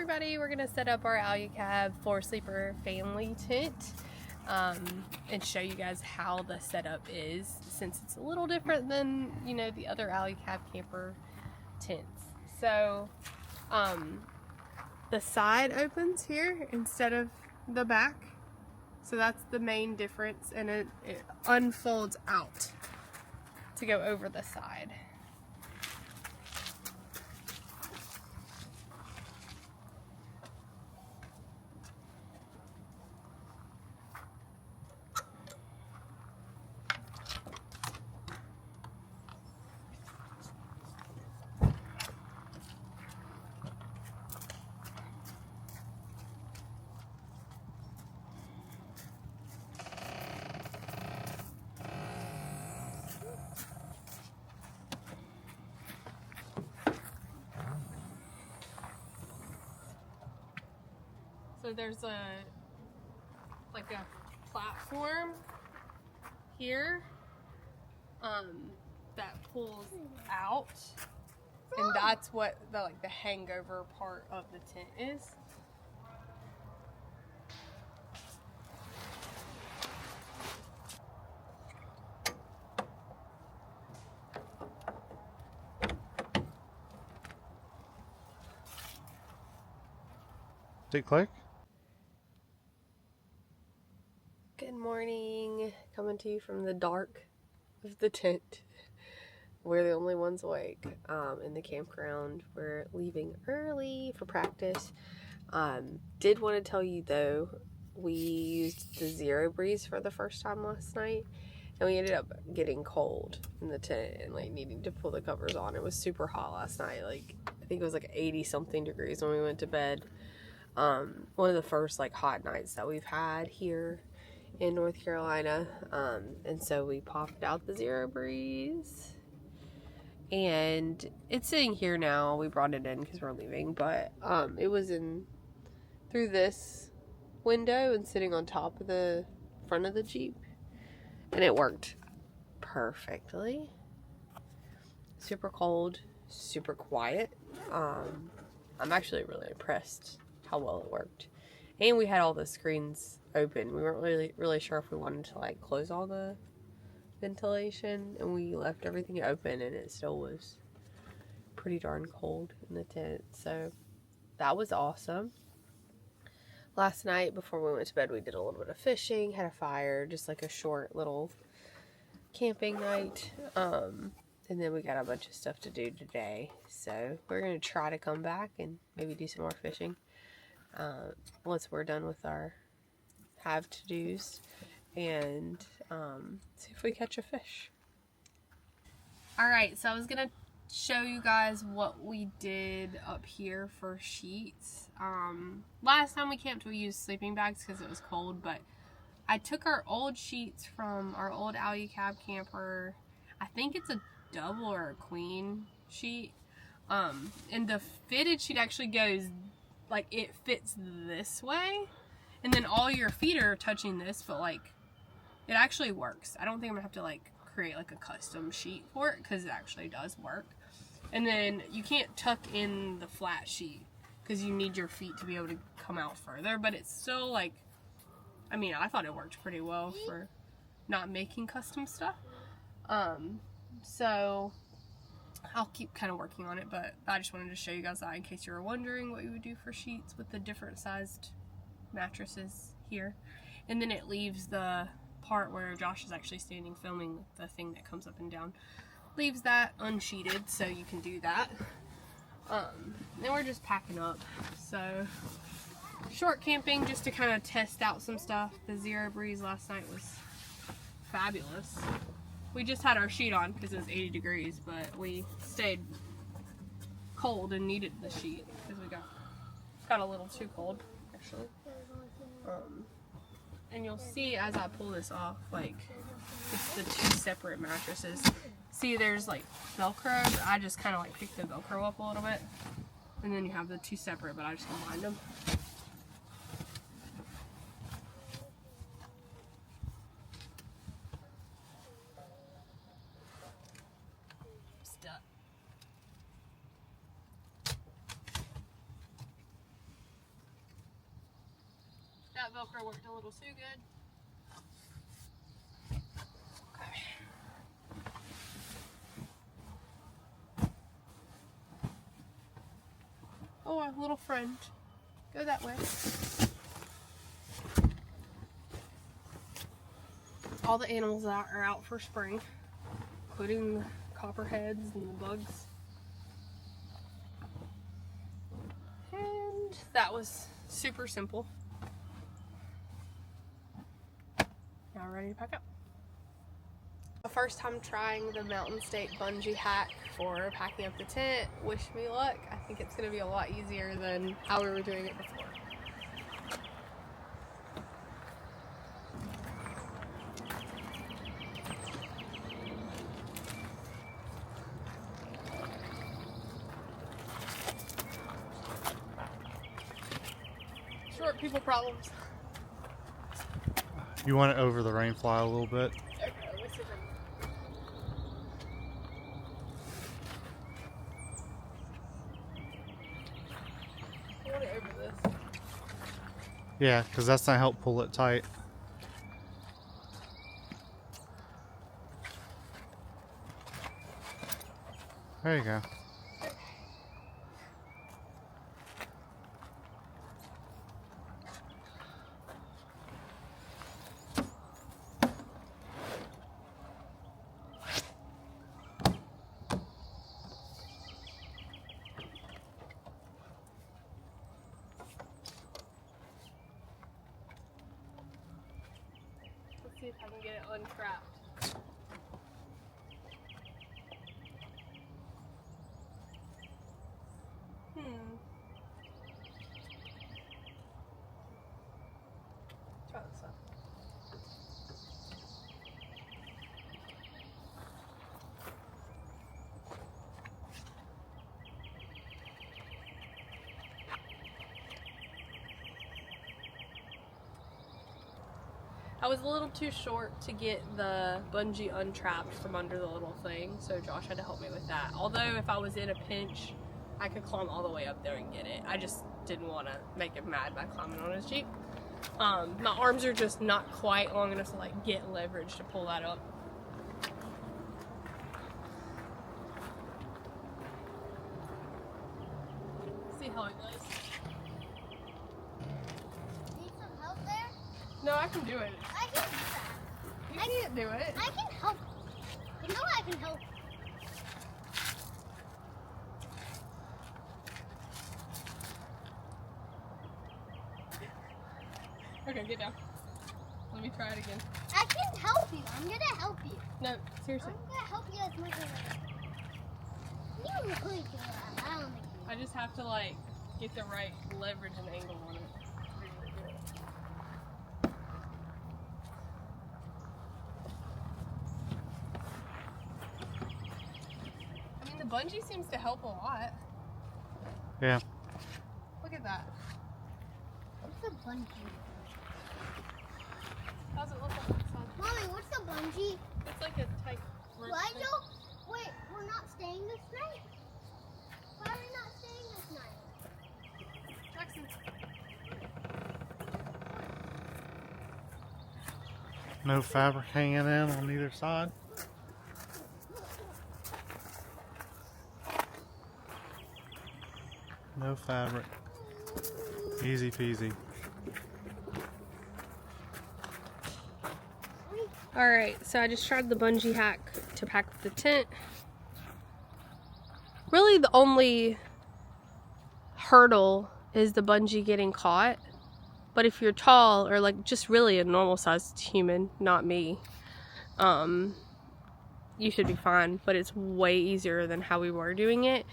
everybody, we're gonna set up our Alu-Cab 4-sleeper family tent and show you guys how the setup is, since it's a little different than, you know, the other Alu-Cab camper tents. So the side opens here instead of the back, so that's the main difference, and it unfolds out to go over the side. So there's a platform here that pulls out, and that's what the hangover part of the tent is. Did it click? Good morning, coming to you from the dark of the tent. We're the only ones awake in the campground. We're leaving early for practice. Did want to tell you though, we used the Zero Breeze for the first time last night, and we ended up getting cold in the tent and needing to pull the covers on. It was super hot last night. I think it was 80 something degrees when we went to bed. One of the first hot nights that we've had here in North Carolina, and so we popped out the Zero Breeze, and it's sitting here now. We brought it in because we're leaving, but it was in through this window and sitting on top of the front of the Jeep, and it worked perfectly. Super cold, super quiet. I'm actually really impressed how well it worked. And we had all the screens open. We weren't really sure if we wanted to close all the ventilation, and we left everything open, and it still was pretty darn cold in the tent. So that was awesome. Last night before we went to bed, we did a little bit of fishing, had a fire, just a short little camping night. And then we got a bunch of stuff to do today. So we're going to try to come back and maybe do some more fishing once we're done with our have-to-dos, and see if we catch a fish. Alright, so I was going to show you guys what we did up here for sheets. Last time we camped, we used sleeping bags because it was cold, but I took our old sheets from our old Alu-Cab camper. I think it's a double or a queen sheet, and the fitted sheet actually goes it fits this way, and then all your feet are touching this, but it actually works. I don't think I'm gonna have to create a custom sheet for it, because it actually does work. And then you can't tuck in the flat sheet because you need your feet to be able to come out further, but it's still I thought it worked pretty well for not making custom stuff. So I'll keep kind of working on it, but I just wanted to show you guys that in case you were wondering what you would do for sheets with the different sized mattresses here. And then it leaves the part where Josh is actually standing filming, the thing that comes up and down, leaves that unsheeted, so you can do that. Then we're just packing up. So short camping just to kind of test out some stuff. The Zero Breeze last night was fabulous. We just had our sheet on because it was 80 degrees, but we stayed cold and needed the sheet because we got a little too cold, actually. And you'll see as I pull this off, it's the two separate mattresses. See, there's Velcro, but I just kind of pick the Velcro up a little bit, and then you have the two separate, but I just combined them. that Velcro worked a little too good. Okay. Oh, our little friend. Go that way. All the animals are out for spring, including the copperheads and the bugs. And that was super simple. Now ready to pack up. The first time trying the Mountain State bungee hack for packing up the tent. Wish me luck. I think it's going to be a lot easier than how we were doing it before. Short people problems. You want it over the rain fly a little bit? Okay, let me see if I want it over this. Yeah, because that's going to help pull it tight. There you go. See if I can get it untrapped. Try this one. I was a little too short to get the bungee untrapped from under the little thing, so Josh had to help me with that. Although if I was in a pinch, I could climb all the way up there and get it. I just didn't want to make him mad by climbing on his Jeep. My arms are just not quite long enough to like get leverage to pull that up. See how it goes. Need some help there? No, I can do it. I can do that. You can't do it. I can help. You know I can help. Okay, get down. Let me try it again. I can help you. I'm gonna help you. No, seriously. I'm gonna help you as much as I can. You really do that. I don't think you. I just have to like get the right leverage and angle on it. I mean, the bungee seems to help a lot. Yeah. Look at that. What's the bungee? How's it look on that side? Mommy, what's the bungee? It's like a tight rope Why thing. don't? Wait, we're not staying this night? Why are we not staying this night? Jackson. No fabric hanging in on either side. No fabric. Easy peasy. Alright, so I just tried the bungee hack to pack up the tent. Really the only hurdle is the bungee getting caught. But if you're tall or like just really a normal sized human, not me, you should be fine. But it's way easier than how we were doing it.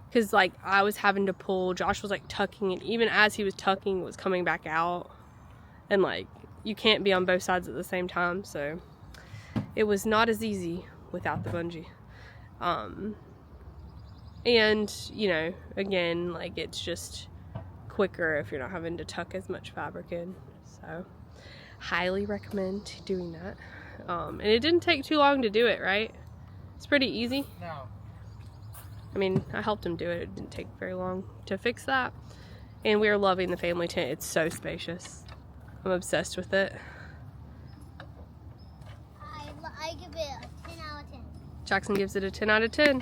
Because like I was having to pull, Josh was like tucking, and even as he was tucking it was coming back out. And like you can't be on both sides at the same time, so it was not as easy without the bungee. And you know, again, like it's just quicker if you're not having to tuck as much fabric in. So highly recommend doing that. And it didn't take too long to do it, right? It's pretty easy. No. I mean, I helped him do it. It didn't take very long to fix that. And we are loving the family tent. It's so spacious. I'm obsessed with it. I give it a 10 out of 10. Jackson gives it a 10 out of 10.